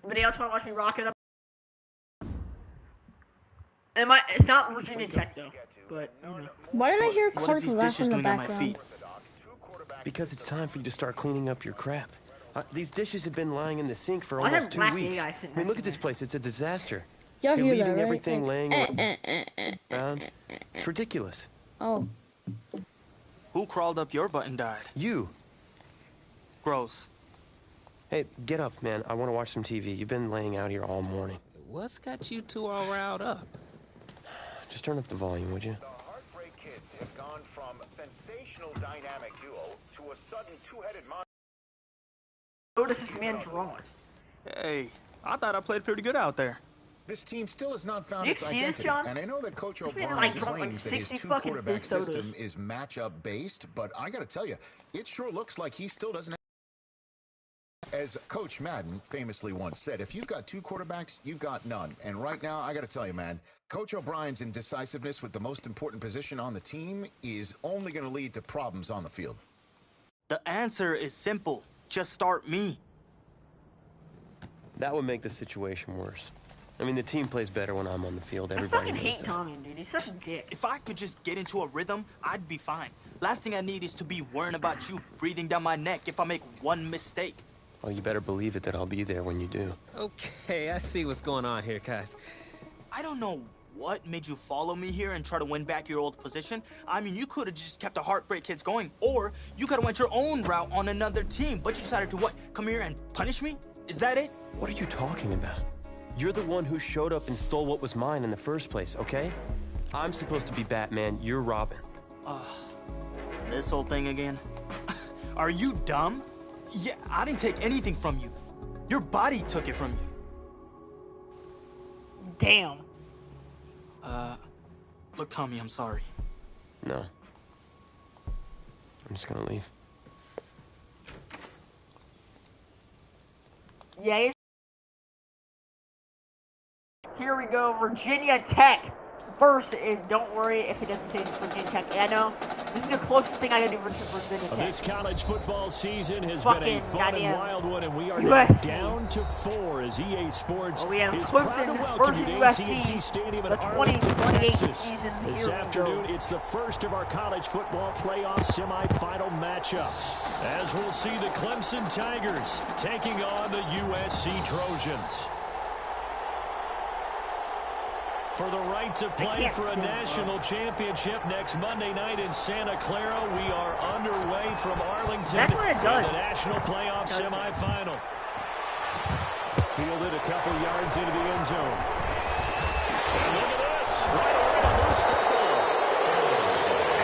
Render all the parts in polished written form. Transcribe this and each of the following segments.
Video trying to watch me rock it up. It's not Virginia Tech though, but you know. Why did I hear What are cards these laugh dishes in the doing at my background? feet? Because it's time for you to start cleaning up your crap. These dishes have been lying in the sink for I have almost 2 black weeks. AI I mean, look at this place. It's a disaster. Y'all You're hear that, leaving right? everything laying around. Like, It's ridiculous. Oh. Who crawled up your butt and died? You. Gross. Hey, get up, man. I want to watch some TV. You've been laying out here all morning. What's got you two all riled up? Just turn up the volume, would you? The Heartbreak Kids have gone from sensational dynamic duo to a sudden two-headed monster. Notice this man drawing. Hey, I thought I played pretty good out there. This team still has not found You its see this, identity, John? and I know that Coach This man, O'Brien like, dropped, claims that his 60 two-quarterback fucking big system sodas. is matchup-based, but I gotta tell you, it sure looks like he still doesn't have... As Coach Madden famously once said, if you've got two quarterbacks, you've got none. And right now, I gotta tell you, man, Coach O'Brien's indecisiveness with the most important position on the team is only gonna lead to problems on the field. The answer is simple. Just start me. That would make the situation worse. I mean, the team plays better when I'm on the field. I Everybody fucking knows hate that. Tommy, dude. He's such a dick. If I could just get into a rhythm, I'd be fine. Last thing I need is to be worrying about you breathing down my neck if I make one mistake. Well, you better believe it that I'll be there when you do. Okay, I see what's going on here, guys. I don't know what made you follow me here and try to win back your old position. I mean, you could have just kept the Heartbreak Kids going, or you could have went your own route on another team, but you decided to what? Come here and punish me? Is that it? What are you talking about? You're the one who showed up and stole what was mine in the first place, okay? I'm supposed to be Batman, you're Robin. This whole thing again? Are you dumb? Yeah, I didn't take anything from you. Your body took it from you. Damn. Look, Tommy, I'm sorry. No. I'm just gonna leave. Yeah, here we go, Virginia Tech. First, and don't worry if it doesn't say Virginia Tech. I know this is the closest thing I can do for Virginia Tech. This college football season has Fucking been a fun and wild one, and we are now USC. down to 4 as EA Sports We have is proud to Clemson welcome you to versus AT&T USC, Stadium in the Arlington, 2028 Texas. season. This Here we afternoon, go. it's the first of our college football playoff semifinal matchups, as we'll see the Clemson Tigers taking on the USC Trojans. For the right to play for a national championship next Monday night in Santa Clara, we are underway from Arlington That's what it in does. the national playoff semifinal. Fielded a couple yards into the end zone. And look at this. Right away, loose football.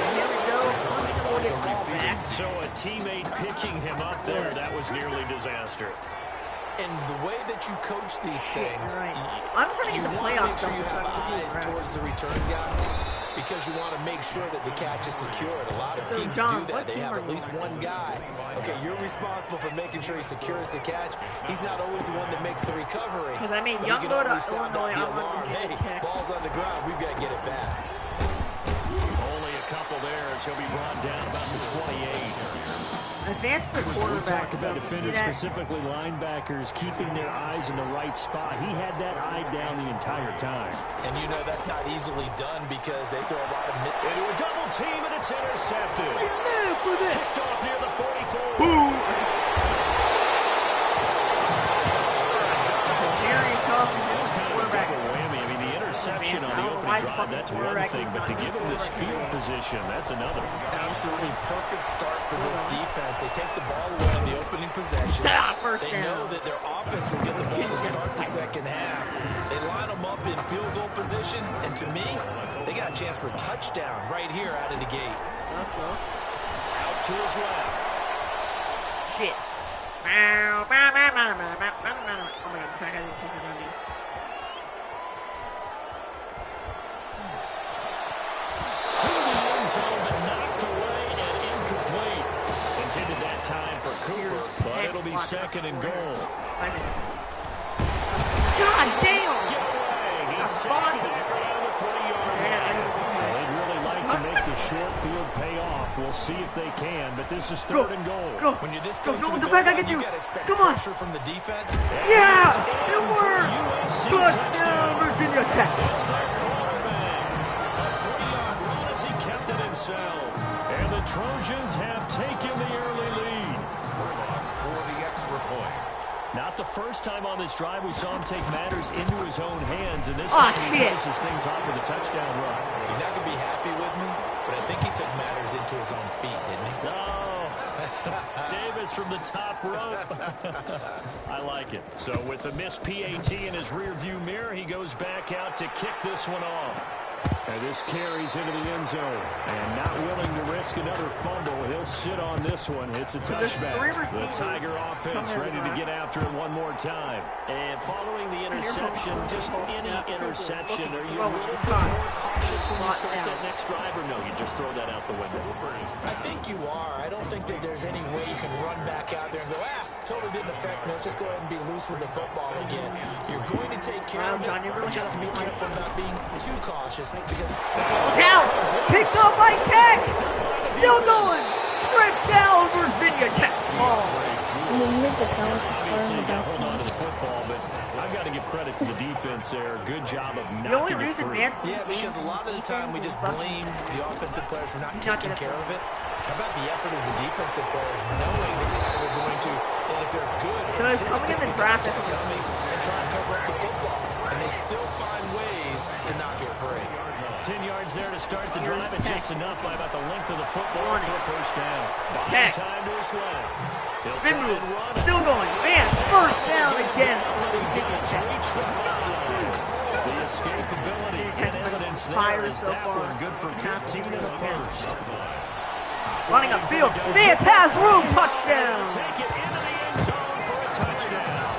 And here we go, unrecorded ball back. So a teammate picking him up there, that was nearly disaster. And the way that you coach these things, right. I'm trying to you get the want to playoff make sure you stuff have to eyes right. towards the return guy because you want to make sure that the catch is secured. A lot of So, teams John, do that. what They team have are at you least on? one guy. Okay, you're responsible for making sure he secures the catch. He's not always the one that makes the recovery. 'Cause I mean, but young he can go to always sound out Illinois, the I'm alarm. on Hey, Virginia Tech. ball's on the ground. We've got to get it back. Only a couple there as he'll be brought down about the 28. Advanced the We quarterback. talk about so defenders, see that? specifically linebackers, keeping their eyes in the right spot. He had that eye down the entire time. And you know that's not easily done because they throw a lot of... Into a double team, and it's intercepted. We live for this. Picked off near the 44. Boom. Very tough. That's kind of a Quarterback. double whammy. I mean, the interception on the opening drive, that's one thing, but to give him this field position, that's another. Absolutely perfect start for this defense. They take the ball away on the opening possession. First They down. know that their offense will get the ball to start the second half. They line them up in field goal position, and to me, they got a chance for a touchdown right here out of the gate. Out to his left. Shit. Oh my god, I didn't think it on me. To the end zone, but knocked away and incomplete. Intended that time for Cooper, but it'll be second and goal. God damn! Get away! He sacked it around the 3-yard line. They'd really like to make the short field pay off. We'll see if they can, but this is third and goal. Go! When you're this Go, close go, to the go goal back, I line, get you you. got to expect Come on. pressure from the defense. Yeah! touchdown. Virginia Tech. It's their quarterback. A 3-yard run as he kept it himself. And the Trojans have taken the early lead. For the extra point. Not the first time on this drive we saw him take matters into his own hands, and this time he finishes things off with a touchdown run. You're not going to be happy with me, but I think he took matters into his own feet, didn't he? No. Davis from the top rope. I like it. So with the missed PAT in his rearview mirror, he goes back out to kick this one off. And this carries into the end zone. And not willing to risk another fumble, he'll sit on this one. It's a touchback. The Tiger offense ready to get after it one more time. And following the interception, just any interception, are you a little bit more cautious when you start that next drive, or no, you just throw that out the window? I think you are. I don't think that there's any way you can run back out there and go, totally didn't affect me. Let's just go ahead and be loose with the football again. You're going to take care of it, but you have to be careful about being too cautious because... Down! Picked up by Tech! Still going! Straight down, Virginia Tech ball. Obviously, you got to hold on to the football, but I've got to give credit to the defense there. Good job of knocking it free. Yeah, because a lot of the time we just blame the offensive players for not taking care of it. How about the effort of the defensive players knowing the guys are going to, and if they're good, anticipate the guys are coming and try and cover up the football. And they still find ways to knock it free. 10 yards there to start the drive, and just enough by about the length of the football for a first down. Buying time to his left. He'll try and run. Still going. Vance, first down again. The escapability and evidence there is that one good for 15 in the first. Running upfield. Vance has room. Touchdown. Take it into the end zone for a touchdown.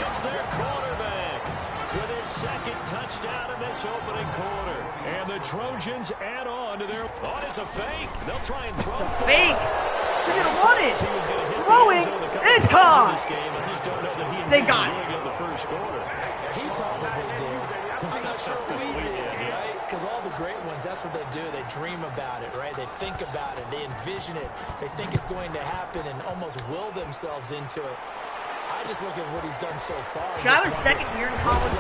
It's their quarterback with his second touchdown in this opening quarter. And the Trojans add on to their... Oh, it's a fake. They'll try and throw for fake. They're going to run it. Throwing. It's caught. They got it. In the first quarter. He probably did. I'm not sure we did, right? Because all the great ones, that's what they do. They dream about it, right? They think about it. They envision it. They think it's going to happen and almost will themselves into it. I just look at what he's done so far. Got a second year in college.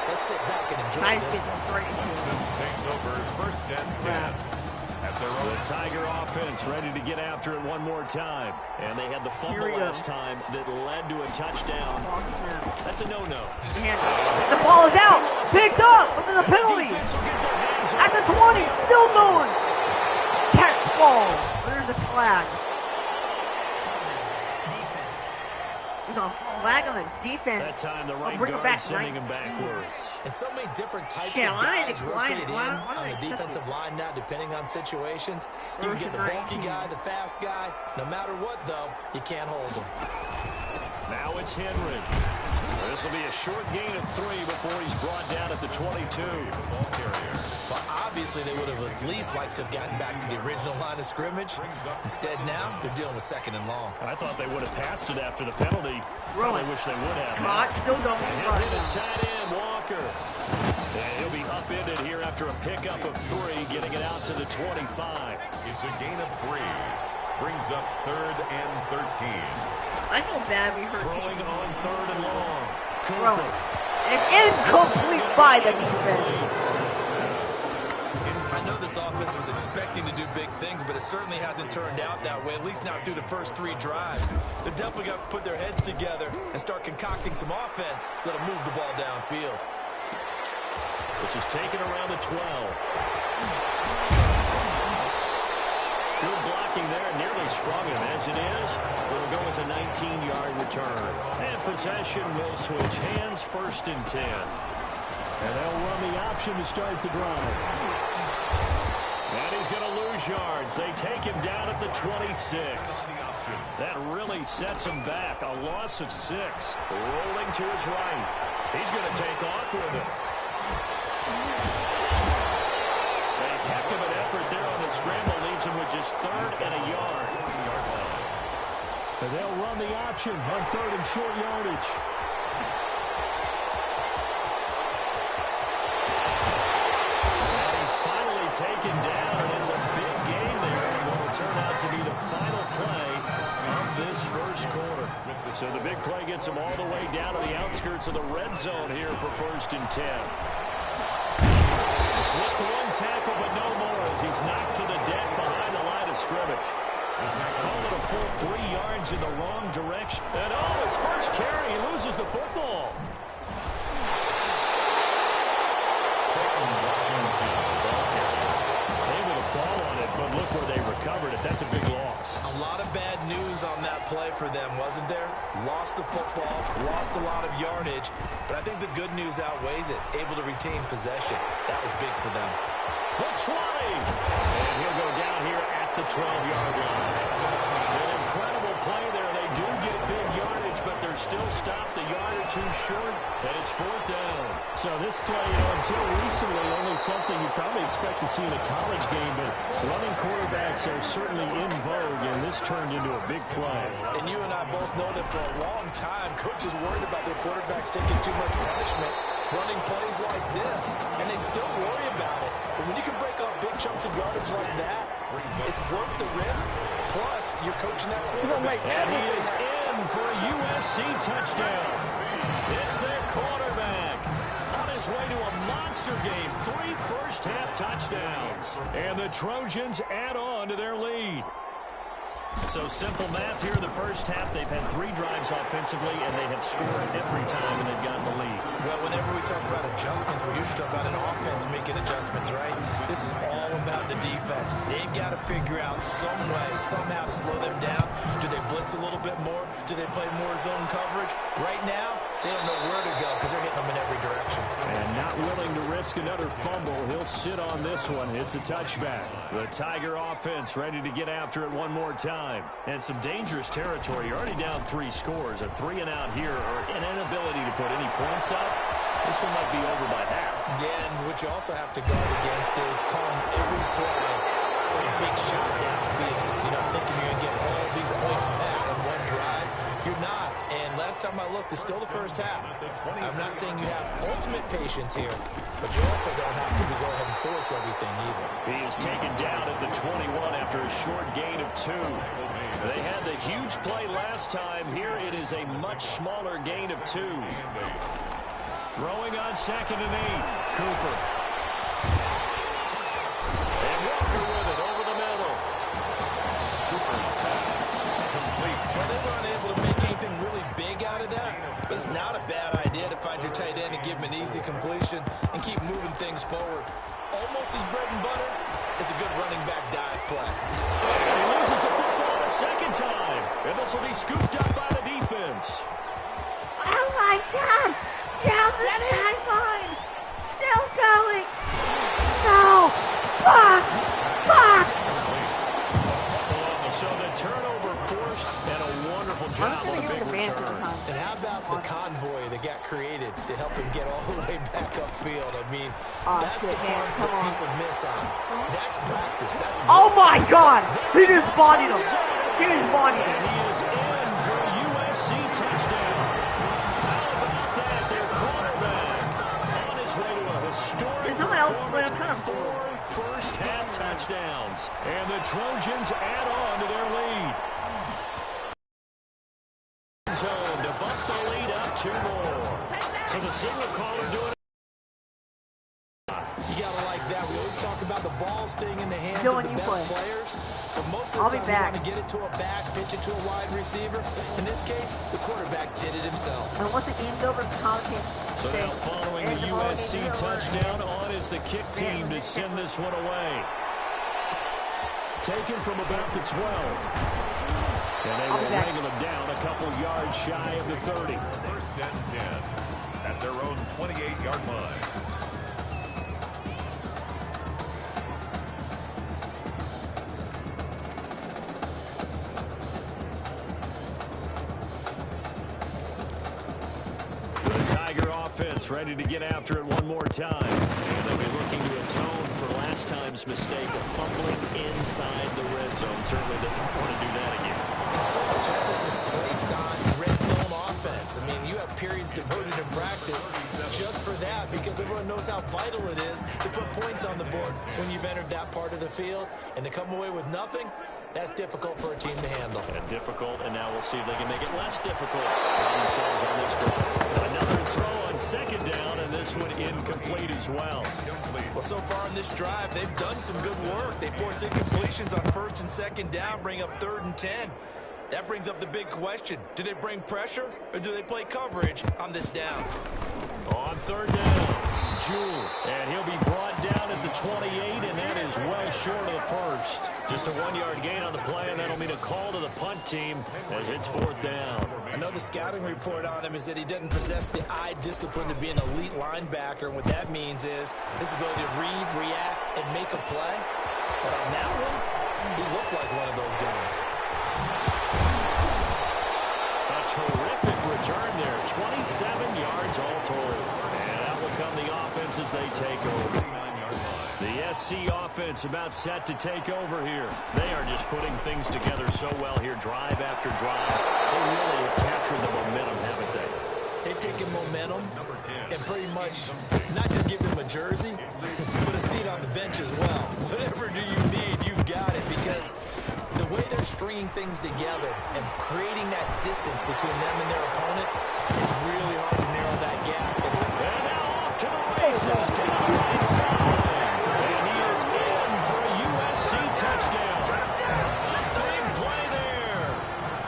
Let's sit back and enjoy this one. Takes over first and 10. The Tiger offense ready to get after it one more time. And they had the fumble last time that led to a touchdown. That's a no-no. The ball is out. Picked up under the penalty. At the 20. Still going. Catch ball. There's a flag. Flag on the defense. That time the right guard sending him backwards. And so many different types of guys rotate in on the defensive line now, depending on situations. You can get the bulky guy, the fast guy. No matter what, though, you can't hold him. Now it's Henry. This will be a short gain of 3 before he's brought down at the 22. Well, obviously, they would have at least liked to have gotten back to the original line of scrimmage. Instead, now, they're dealing with second and long. I thought they would have passed it after the penalty. Really wish they would have. Still going. Hit his tight end, Walker. And he'll be upended here after a pickup of 3, getting it out to the 25. It's a gain of 3. Brings up 3rd and 13. I feel bad we hurt. Throwing on 3rd and long. Cooper. It's incomplete by the defense. I know this offense was expecting to do big things, but it certainly hasn't turned out that way, at least not through the first 3 drives. They're definitely going to put their heads together and start concocting some offense that'll move the ball downfield. This is taken around the 12. Good blocking there, nearly sprung him. As it is, it'll go as a 19-yard return. And possession will switch hands, 1st and 10. And they'll run the option to start the drive. And he's going to lose yards. They take him down at the 26. That really sets him back. A loss of 6. Rolling to his right. He's going to take off with it. A heck of an effort there on the scramble. Leaves him with just 3rd and a yard. And they'll run the option on 3rd and short yardage. And he's finally taken down, and it's a big gain there. And one of turn out to be the final play of this first quarter. So the big play gets them all the way down to the outskirts of the red zone here for 1st and 10. Slipped one tackle, but no more as he's knocked to the deck behind the line of scrimmage. Call it a full 3 yards in the wrong direction. And his first carry, he loses the football. Able to fall on it, but look where they recovered it. That's a big loss. A lot of bad news on that play for them, wasn't there? Lost the football, lost a lot of yardage, but I think the good news outweighs it. Able to retain possession. That was big for them. The 20. And he'll go down here at the 12-yard line. An incredible play there. They do get big yardage, but they're still stopped a yard or two short, and it's 4th down. So this play, until recently, only something you probably expect to see in a college game, but running quarterbacks are certainly in vogue, and this turned into a big play. And you and I both know that for a long time, coaches worried about their quarterbacks taking too much punishment, running plays like this, and they still worry about it. But when you can break up big chunks of yardage like that, it's worth the risk. Plus, you're coaching that quarterback. And he is in for a USC touchdown. It's their quarterback on his way to a monster game. 3 first-half touchdowns. And the Trojans add on to their lead. So simple math here in the first half. They've had 3 drives offensively, and they have scored every time, and they've gotten the lead. Well, whenever we talk about adjustments, we usually talk about an offense making adjustments, right? This is all about the defense. They've got to figure out some way, somehow to slow them down. Do they blitz a little bit more? Do they play more zone coverage? Right now, they don't know where to go because they're hitting them in every direction. And not willing to risk another fumble. He'll sit on this one. It's a touchback. The Tiger offense ready to get after it one more time. And some dangerous territory. You're already down 3 scores. A 3-and-out here, or an inability to put any points up. This one might be over by half. Yeah, and what you also have to guard against is calling every play for a big shot downfield. You know, thinking you're going to get all these points back on one drive. You're not. And last time I looked, it's still the first half. I'm not saying you have ultimate patience here, but you also don't have to go ahead and force everything either. He is taken down at the 21 after a short gain of 2. They had the huge play last time. Here it is a much smaller gain of 2. Throwing on 2nd and 8. Cooper. And Walker with it over the middle. Cooper's pass complete. Well, they were unable to make anything really big out of that, but it's not a bad idea to find your tight end and give him an easy completion and keep moving things forward. Almost his bread and butter is a good running back dive play. And he loses the football a 2nd time, and this will be scooped up by the defense. Oh my God! Down the sideline! Still going! No! Fuck! Fuck! So the turnover forced, and a wonderful job on a big return. And how about the convoy that got created to help him get all the way back upfield? I mean, that's the part that people miss on. That's practice. That's oh my God! He just bodied him! He just bodied him! And he is in for a USC touchdown. How about that? Their quarterback on his way to a historic performance with 4 first-half touchdowns. And the Trojans add on to their lead. Zone to bump the lead up 2 more. So the signal caller doing it. You gotta like that. We always talk about the ball staying in the hands of the best players, but most of the time you want to get it to a back, pitch it to a wide receiver. In this case, the quarterback did it himself. And once the game's over, the commentator. So now following the USC touchdown, on is the kick team to send this one away. Taken from about the 12. And they will wrangle him down a couple yards shy of the 30. 1st and 10 at their own 28-yard line. The Tiger offense ready to get after it one more time. And they'll be looking to atone for last time's mistake of fumbling inside the red zone. Certainly they don't want to do that again. And so much emphasis placed on red zone offense. I mean, you have periods devoted in practice just for that because everyone knows how vital it is to put points on the board when you've entered that part of the field. And to come away with nothing, That's difficult for a team to handle. And difficult, and now we'll see if they can make it less difficult on themselves on this drive. Another throw on second down, and this one incomplete as well. Well, so far in this drive, they've done some good work. They force incompletions on first and second down, bring up 3rd and 10. That brings up the big question. Do they bring pressure, or do they play coverage on this down? On 3rd down, Jewell, and he'll be brought down at the 28, and that is well short of the first. Just a 1-yard gain on the play, and that'll mean a call to the punt team as it's 4th down. I know the scouting report on him is that he doesn't possess the eye discipline to be an elite linebacker, and what that means is his ability to read, react, and make a play. But on that one, he looked like one of those guys. A terrific return there, 27 yards all told. And that will come the offense as they take over. The SC offense about set to take over here. They are just putting things together so well here, drive after drive. They really have captured the momentum, haven't they? They've taken momentum and pretty much not just give him a jersey, but a seat on the bench as well. Whatever do you need, you've got it, because the way they're stringing things together and creating that distance between them and their opponent is really hard to narrow that gap. And now off to the races, down the right side. And he is in for a USC touchdown. Big play there.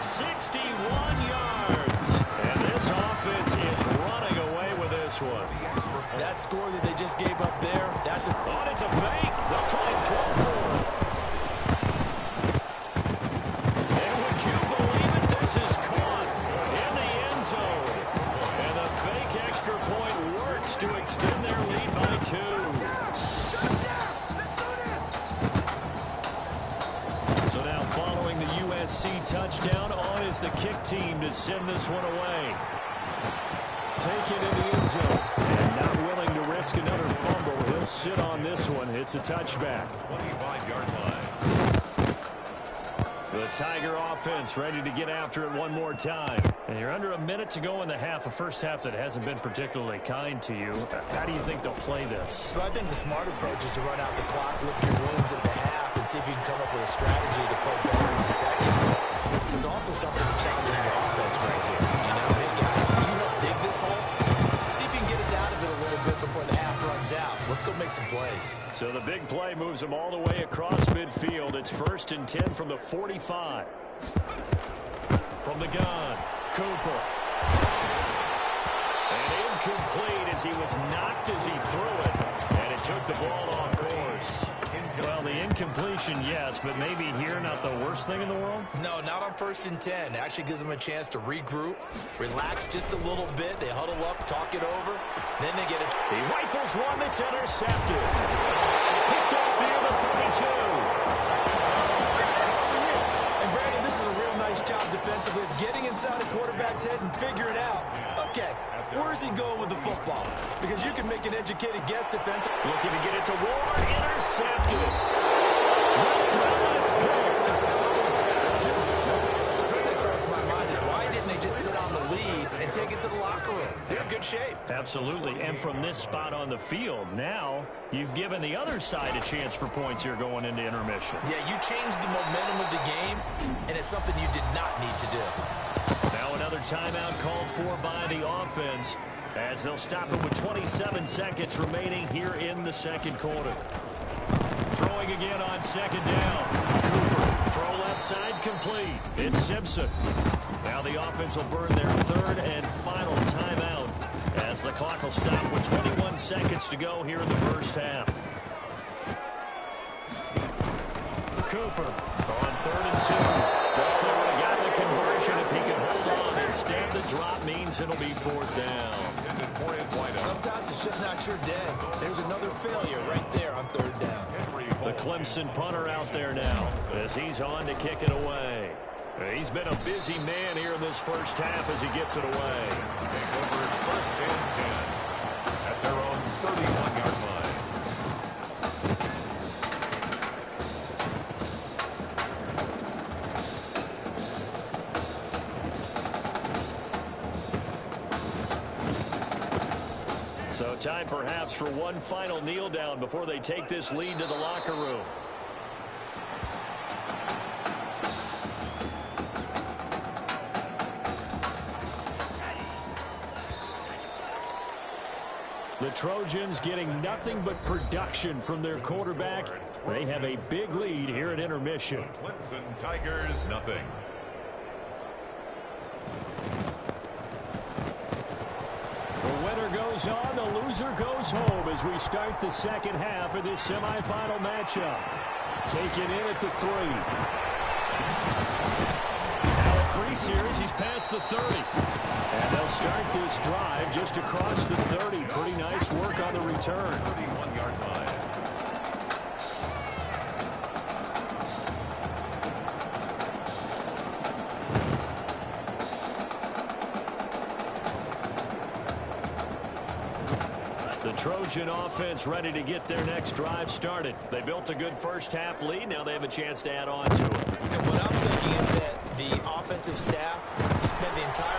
61 yards. And this offense is running away with this one. That score that they just gave up there, that's a... Oh, it's a fake. They'll try and throw for it. And would you believe it? This is caught in the end zone. And the fake extra point works to extend their lead by 2. So now following the USC touchdown, on is the kick team to send this one away. Take it in the end zone. And not willing to risk another fumble. He'll sit on this one. It's a touchback. 25-yard line. The Tiger offense ready to get after it one more time. And you're under a minute to go in the half, a first half that hasn't been particularly kind to you. How do you think they'll play this? Well, I think the smart approach is to run out the clock, lick your wounds at the half, and see if you can come up with a strategy to play better in the second. But there's also something to challenge your offense right here. You know, hey guys, can you help dig this hole? See if you can get us out of it a little bit before the half runs out. Let's go make some plays. So the big play moves them all the way across midfield. It's 1st and 10 from the 45. From the gun, Cooper. And incomplete as he was knocked as he threw it. And it took the ball off course. Well, the incompletion, yes, but maybe here not the worst thing in the world? No, not on 1st and 10. It actually gives them a chance to regroup, relax just a little bit. They huddle up, talk it over, then they get it. He rifles one that's intercepted. Picked up near the 32. And Brandon, this is a real nice job defensively of getting inside a quarterback's head and figuring out, okay, where's he going with the football? Because you can make an educated guess defensively. Looking to get it to Ward. Intercepted. It's picked. So the first thing crossed my mind is why didn't they just sit on the lead and take it to the locker room? They're in good shape. Absolutely. And from this spot on the field, now you've given the other side a chance for points here going into intermission. Yeah, you changed the momentum of the game, and it's something you did not need to do. Now another timeout called for by the offense as they'll stop it with 27 seconds remaining here in the second quarter. Throwing again on second down. Cooper, throw left side complete. It's Simpson. Now the offense will burn their 3rd and final timeout as the clock will stop with 21 seconds to go here in the first half. Cooper on 3rd and 2. Well, they would have gotten the conversion if he could hold on. Instead, the drop means it'll be 4th down. Sometimes it's just not your day. There's another failure right there on 3rd down. The Clemson punter out there now as he's on to kick it away. He's been a busy man here in this first half as he gets it away. Take over 1st and 10 at their own 31-yard line. So time perhaps for one final kneel down before they take this lead to the locker room. The Trojans getting nothing but production from their quarterback. They have a big lead here at intermission. Clemson Tigers, nothing. The winner goes on, the loser goes home as we start the second half of this semifinal matchup. Taken in at the 3. Now a crease here as he's past the 30. And they'll start this drive just across the 30. Pretty nice work on the return. 31-yard line. The Trojan offense ready to get their next drive started. They built a good first half lead. Now they have a chance to add on to it. And what I'm thinking is that the offensive staff spent the entire